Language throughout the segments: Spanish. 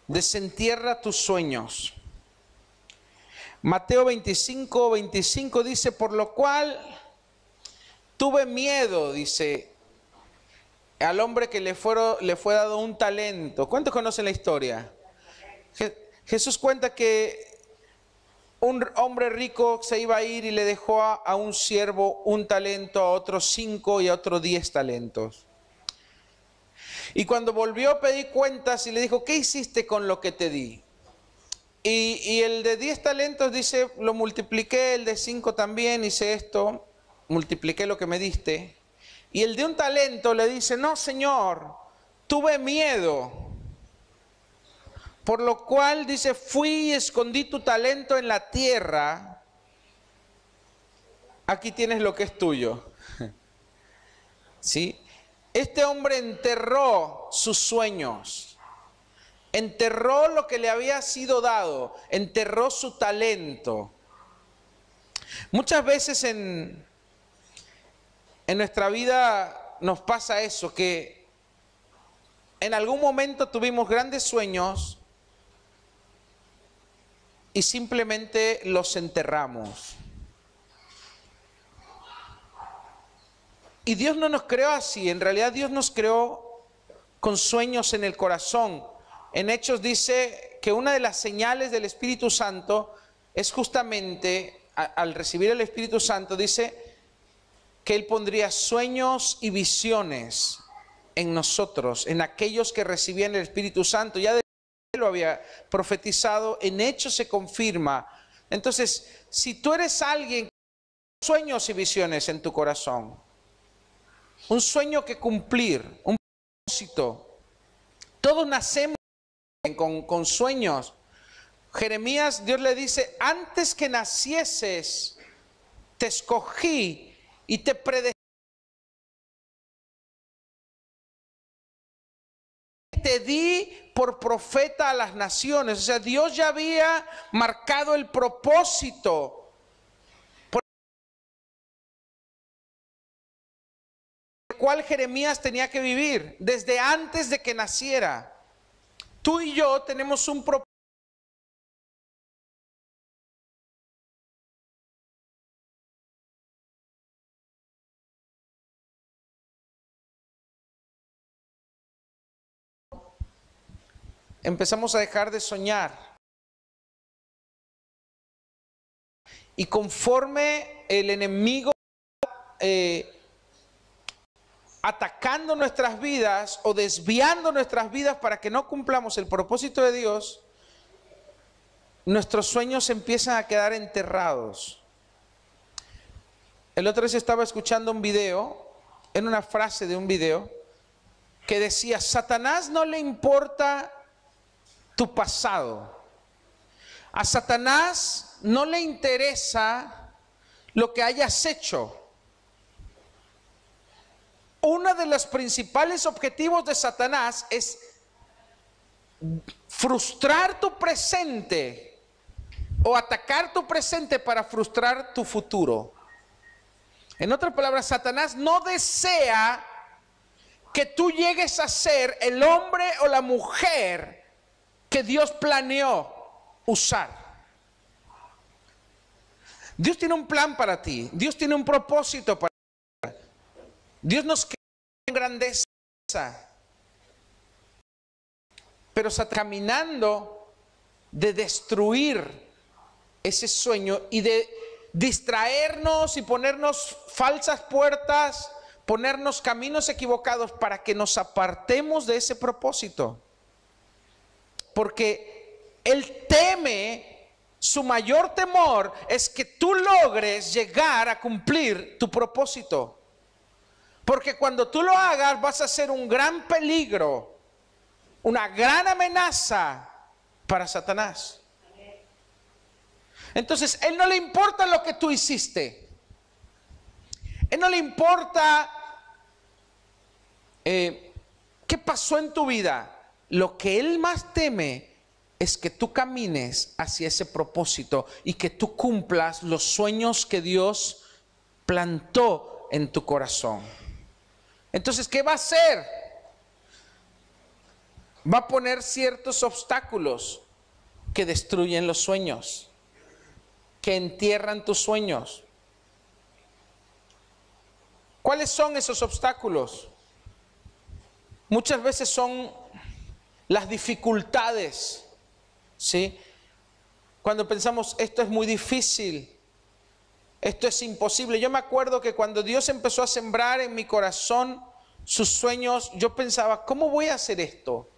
Desentierra tus sueños. Mateo 25:25 dice, por lo cual tuve miedo, dice, al hombre que le fue dado un talento. ¿Cuántos conocen la historia? Jesús cuenta que un hombre rico se iba a ir y le dejó a un siervo un talento, a otro 5 y a otro 10 talentos. Y cuando volvió a pedir cuentas y le dijo, ¿qué hiciste con lo que te di? Y el de 10 talentos dice, lo multipliqué, el de 5 también, hice esto, multipliqué lo que me diste. Y el de un talento le dice, no, Señor, tuve miedo. Por lo cual, dice, fui y escondí tu talento en la tierra. Aquí tienes lo que es tuyo. ¿Sí? Este hombre enterró sus sueños. Enterró lo que le había sido dado. Enterró su talento. Muchas veces en nuestra vida nos pasa eso, que en algún momento tuvimos grandes sueños y simplemente los enterramos. Y Dios no nos creó así, en realidad Dios nos creó con sueños en el corazón. En Hechos dice que una de las señales del Espíritu Santo es justamente, al recibir el Espíritu Santo, dice que Él pondría sueños y visiones en nosotros, en aquellos que recibían el Espíritu Santo. Ya lo había profetizado, en Hechos se confirma. Entonces, si tú eres alguien con sueños y visiones en tu corazón, un sueño que cumplir, un propósito, todos nacemos con sueños. Jeremías, Dios le dice, antes que nacieses, te escogí y te predestiné, te di por profeta a las naciones. O sea, Dios ya había marcado el propósito por el cual Jeremías tenía que vivir desde antes de que naciera. Tú y yo tenemos un propósito. Empezamos a dejar de soñar. Y conforme el enemigo atacando nuestras vidas o desviando nuestras vidas para que no cumplamos el propósito de Dios, nuestros sueños empiezan a quedar enterrados. El otro día estaba escuchando un video, en una frase de un video, que decía, Satanás no le importa tu pasado. A Satanás no le interesa lo que hayas hecho. Uno de los principales objetivos de Satanás es frustrar tu presente o atacar tu presente para frustrar tu futuro. En otras palabras, Satanás no desea que tú llegues a ser el hombre o la mujer que Dios planeó usar. Dios tiene un plan para ti. Dios tiene un propósito para ti. Dios nos creó en grandeza. Pero está caminando de destruir ese sueño y de distraernos y ponernos falsas puertas, ponernos caminos equivocados para que nos apartemos de ese propósito. Porque Él teme, su mayor temor es que tú logres llegar a cumplir tu propósito. Porque cuando tú lo hagas vas a ser un gran peligro, una gran amenaza para Satanás. Entonces, Él no le importa lo que tú hiciste. Él no le importa qué pasó en tu vida. Lo que Él más teme es que tú camines hacia ese propósito y que tú cumplas los sueños que Dios plantó en tu corazón. Entonces, ¿qué va a hacer? va a poner ciertos obstáculos que destruyen los sueños, que entierran tus sueños. ¿Cuáles son esos obstáculos? Muchas veces son las dificultades, ¿sí? Cuando pensamos, esto es muy difícil, esto es imposible. Yo me acuerdo que cuando Dios empezó a sembrar en mi corazón sus sueños, yo pensaba, ¿cómo voy a hacer esto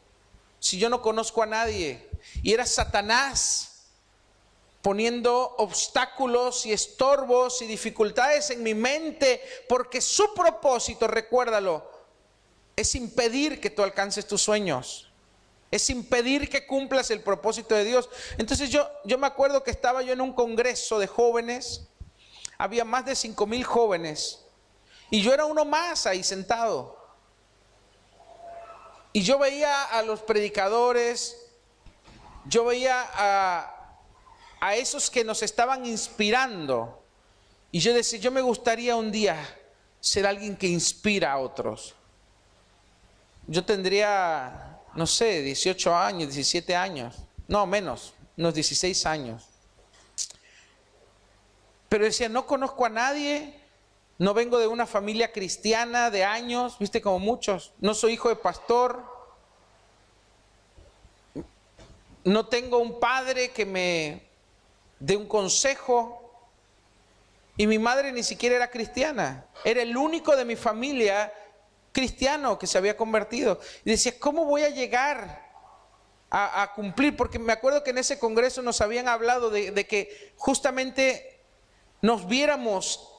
si yo no conozco a nadie? Y era Satanás poniendo obstáculos y estorbos y dificultades en mi mente, porque su propósito, recuérdalo, es impedir que tú alcances tus sueños. Es impedir que cumplas el propósito de Dios. Entonces yo me acuerdo que estaba yo en un congreso de jóvenes. Había más de 5,000 jóvenes. Y yo era uno más ahí sentado. Y yo veía a los predicadores. Yo veía a esos que nos estaban inspirando. Y yo decía, yo me gustaría un día ser alguien que inspira a otros. Yo tendría, no sé, 18 años, 17 años, no menos, unos 16 años. Pero decía, no conozco a nadie, no vengo de una familia cristiana de años, viste, como muchos, no soy hijo de pastor, no tengo un padre que me dé un consejo, y mi madre ni siquiera era cristiana, era el único de mi familia cristiano que se había convertido. Y decía, ¿cómo voy a llegar a cumplir? Porque me acuerdo que en ese congreso nos habían hablado de que justamente nos viéramos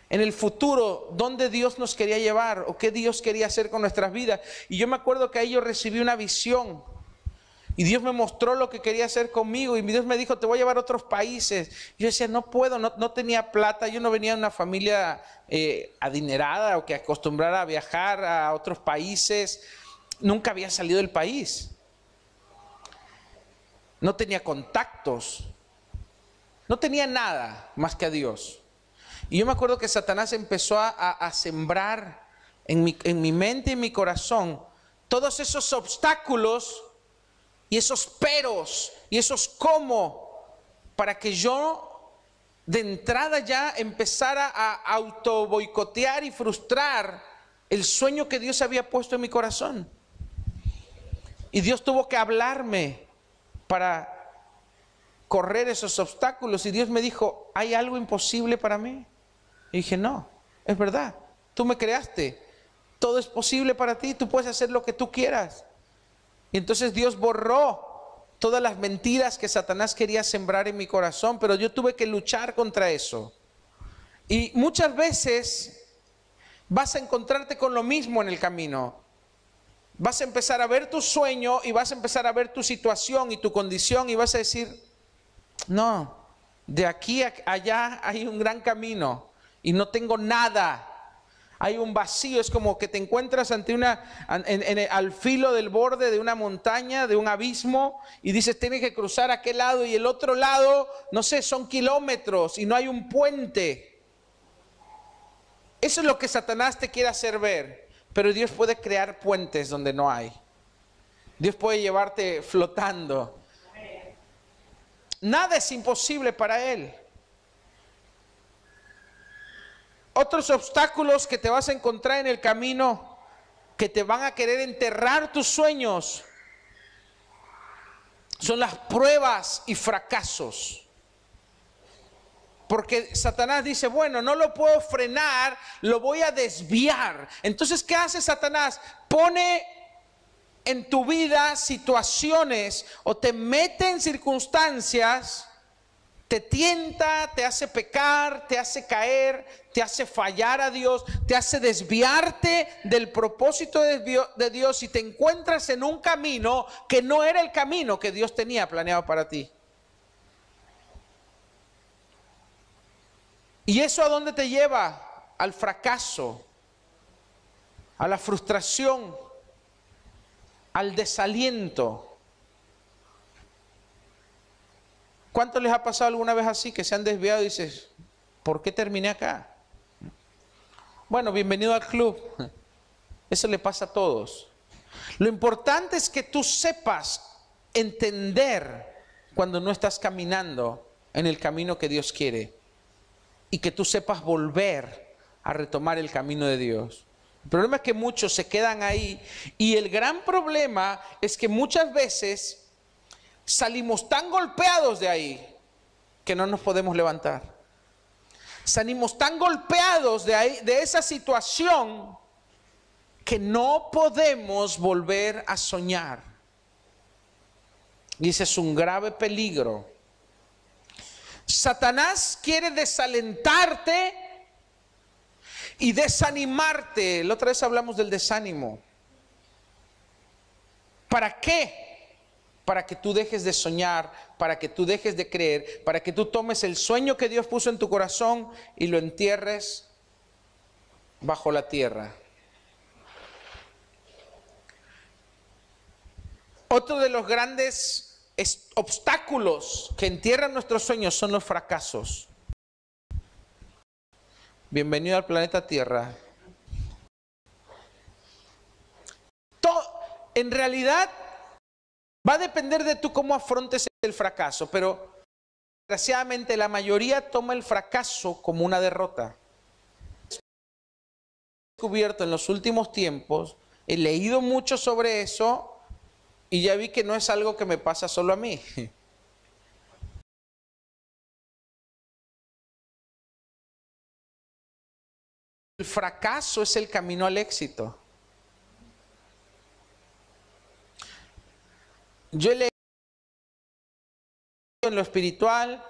en el futuro dónde Dios nos quería llevar o qué Dios quería hacer con nuestras vidas. Y yo me acuerdo que ahí yo recibí una visión y Dios me mostró lo que quería hacer conmigo, y Dios me dijo, te voy a llevar a otros países. Y yo decía, no puedo, no tenía plata, yo no venía de una familia adinerada o que acostumbrara a viajar a otros países, nunca había salido del país, no tenía contactos, no tenía nada más que a Dios. Y yo me acuerdo que Satanás empezó a sembrar en mi mente y en mi corazón todos esos obstáculos y esos peros y esos cómo, para que yo de entrada ya empezara a auto boicotear y frustrar el sueño que Dios había puesto en mi corazón. Y Dios tuvo que hablarme para correr esos obstáculos. Y Dios me dijo, ¿hay algo imposible para mí? Y dije, no, es verdad, tú me creaste, todo es posible para ti, tú puedes hacer lo que tú quieras. Y entonces Dios borró todas las mentiras que Satanás quería sembrar en mi corazón, pero yo tuve que luchar contra eso. Y muchas veces vas a encontrarte con lo mismo en el camino. Vas a empezar a ver tu sueño y vas a empezar a ver tu situación y tu condición y vas a decir, no, de aquí a allá hay un gran camino y no tengo nada. Hay un vacío, es como que te encuentras ante al filo del borde de una montaña, de un abismo, y dices, tienes que cruzar aquel lado y el otro lado, no sé, son kilómetros y no hay un puente. Eso es lo que Satanás te quiere hacer ver, pero Dios puede crear puentes donde no hay. Dios puede llevarte flotando. Nada es imposible para Él. Otros obstáculos que te vas a encontrar en el camino, que te van a querer enterrar tus sueños, son las pruebas y fracasos. Porque Satanás dice, bueno, no lo puedo frenar, lo voy a desviar. Entonces, ¿qué hace Satanás? Pone en tu vida situaciones o te mete en circunstancias, te tienta, te hace pecar, te hace caer, te hace fallar a Dios, te hace desviarte del propósito de Dios y te encuentras en un camino que no era el camino que Dios tenía planeado para ti. ¿Y eso a dónde te lleva? Al fracaso, a la frustración, al desaliento. ¿Cuánto les ha pasado alguna vez así que se han desviado y dices, ¿por qué terminé acá? Bueno, bienvenido al club. Eso le pasa a todos. Lo importante es que tú sepas entender cuando no estás caminando en el camino que Dios quiere y que tú sepas volver a retomar el camino de Dios. El problema es que muchos se quedan ahí y el gran problema es que muchas veces salimos tan golpeados de ahí que no nos podemos levantar. Salimos tan golpeados de ahí, de esa situación, que no podemos volver a soñar. Y ese es un grave peligro. Satanás quiere desalentarte y desanimarte. La otra vez hablamos del desánimo. ¿Para qué? Para que tú dejes de soñar, para que tú dejes de creer, para que tú tomes el sueño que Dios puso en tu corazón y lo entierres bajo la tierra. Otro de los grandes obstáculos que entierran nuestros sueños son los fracasos. Bienvenido al planeta Tierra. En realidad va a depender de tú cómo afrontes el fracaso, pero desgraciadamente la mayoría toma el fracaso como una derrota. He descubierto en los últimos tiempos, he leído mucho sobre eso y ya vi que no es algo que me pasa solo a mí. El fracaso es el camino al éxito. Yo he leído en lo espiritual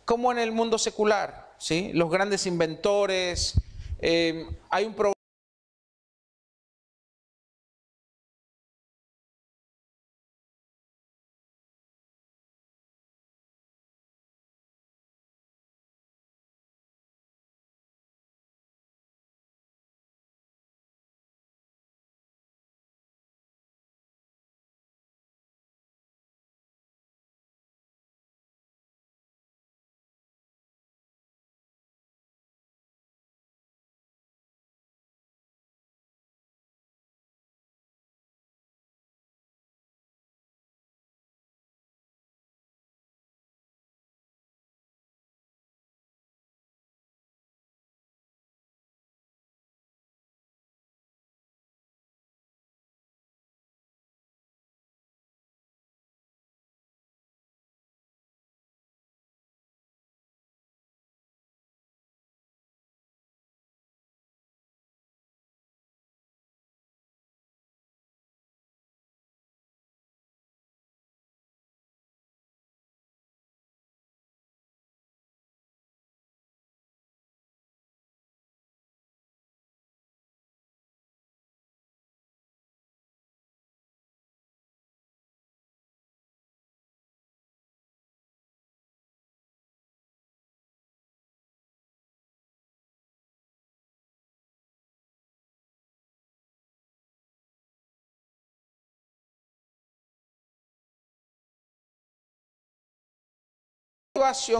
como en el mundo secular, ¿sí? Los grandes inventores, hay un programa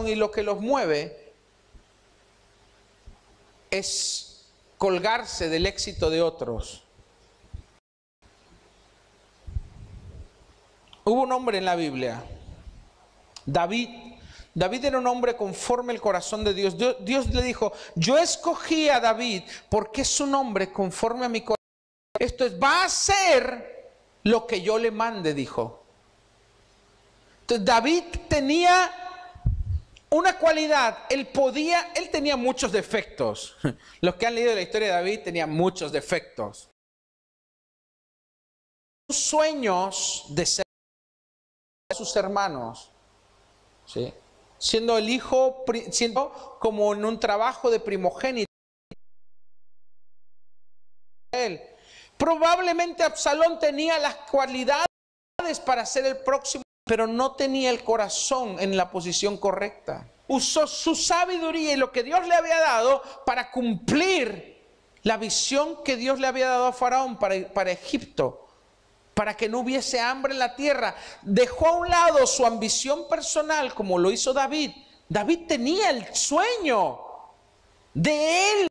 y lo que los mueve es colgarse del éxito de otros. Hubo un hombre en la Biblia, David. David era un hombre conforme al corazón de Dios. Dios le dijo: yo escogí a David porque es un hombre conforme a mi corazón. Esto es, va a hacer lo que yo le mande, dijo. Entonces David tenía una cualidad, él tenía muchos defectos. Los que han leído la historia de David tenían muchos defectos. Sueños de ser sus hermanos, ¿sí? Siendo el hijo, siendo como en un trabajo de primogénito. Él. Probablemente Absalón tenía las cualidades para ser el próximo, pero no tenía el corazón en la posición correcta. Usó su sabiduría y lo que Dios le había dado para cumplir la visión que Dios le había dado a Faraón para Egipto, para que no hubiese hambre en la tierra. Dejó a un lado su ambición personal, como lo hizo David. David tenía el sueño de él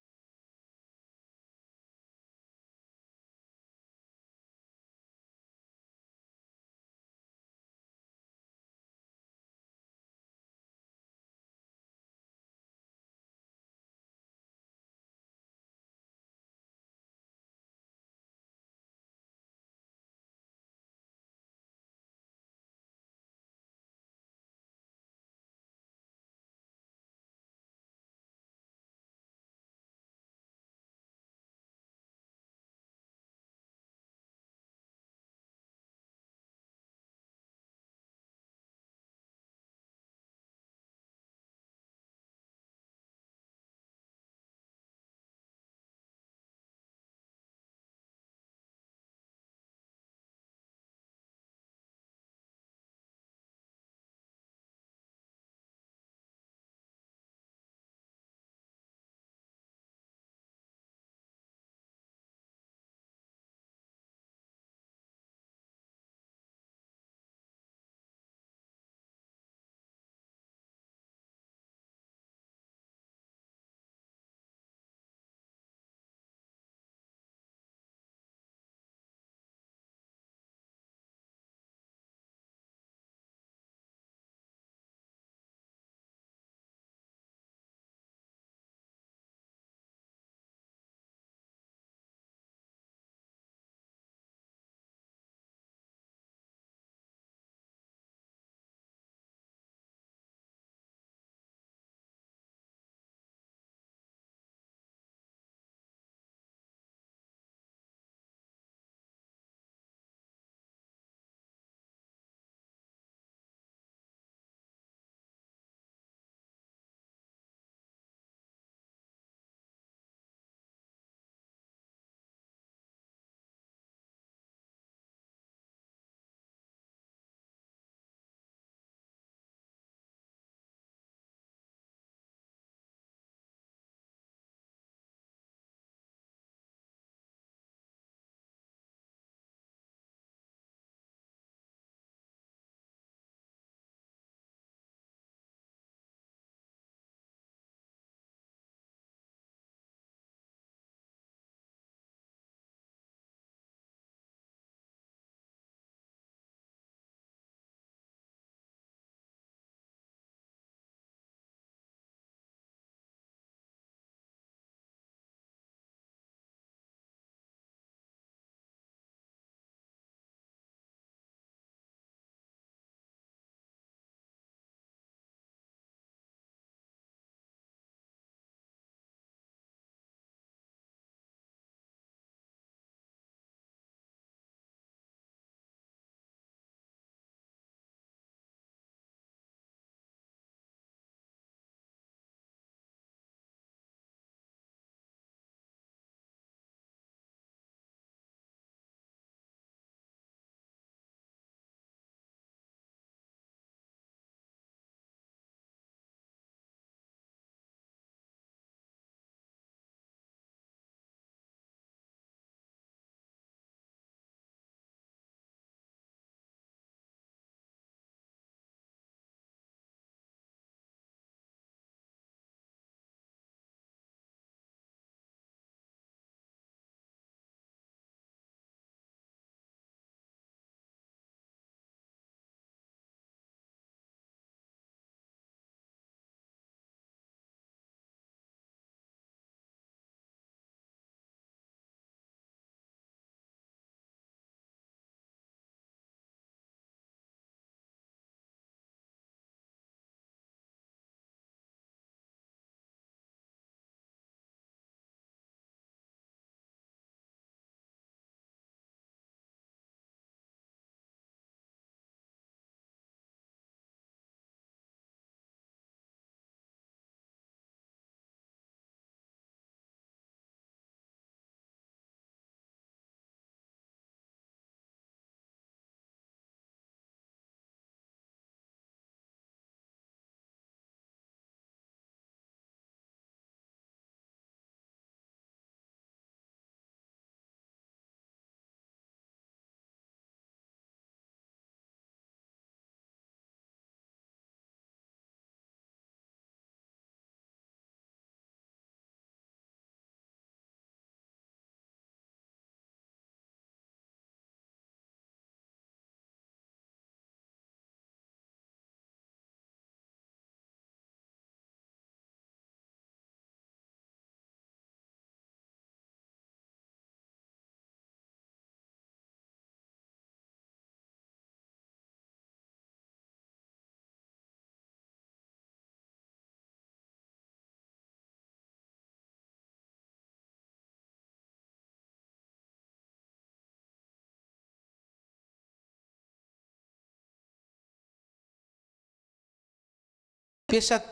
empieza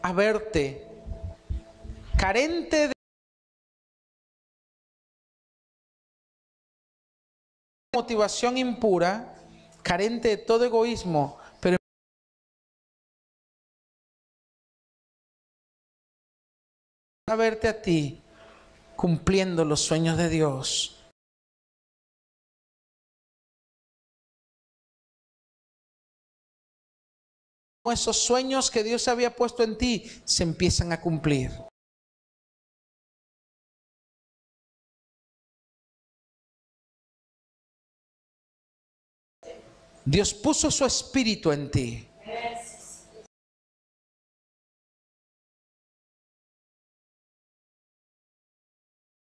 a verte carente de motivación impura, carente de todo egoísmo, pero a verte a ti cumpliendo los sueños de Dios. Esos sueños que Dios había puesto en ti se empiezan a cumplir. Dios puso su espíritu en ti.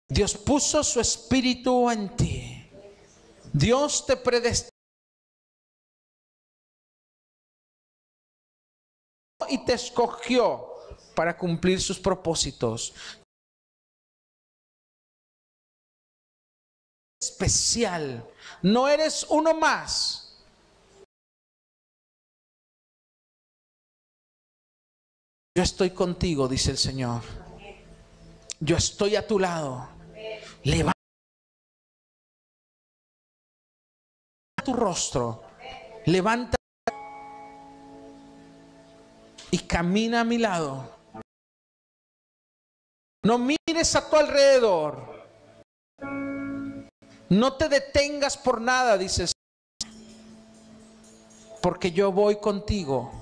Dios puso su espíritu en ti. Dios te predestinó y te escogió para cumplir sus propósitos. Especial. No eres uno más. Yo estoy contigo, dice el Señor. Yo estoy a tu lado. Levanta tu rostro. Levanta y camina a mi lado. No mires a tu alrededor. No te detengas por nada, dices, porque yo voy contigo.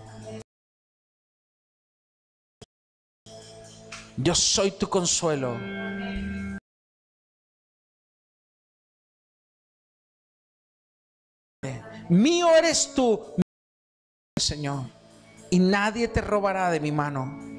Yo soy tu consuelo. Mío eres tú, Señor, y nadie te robará de mi mano.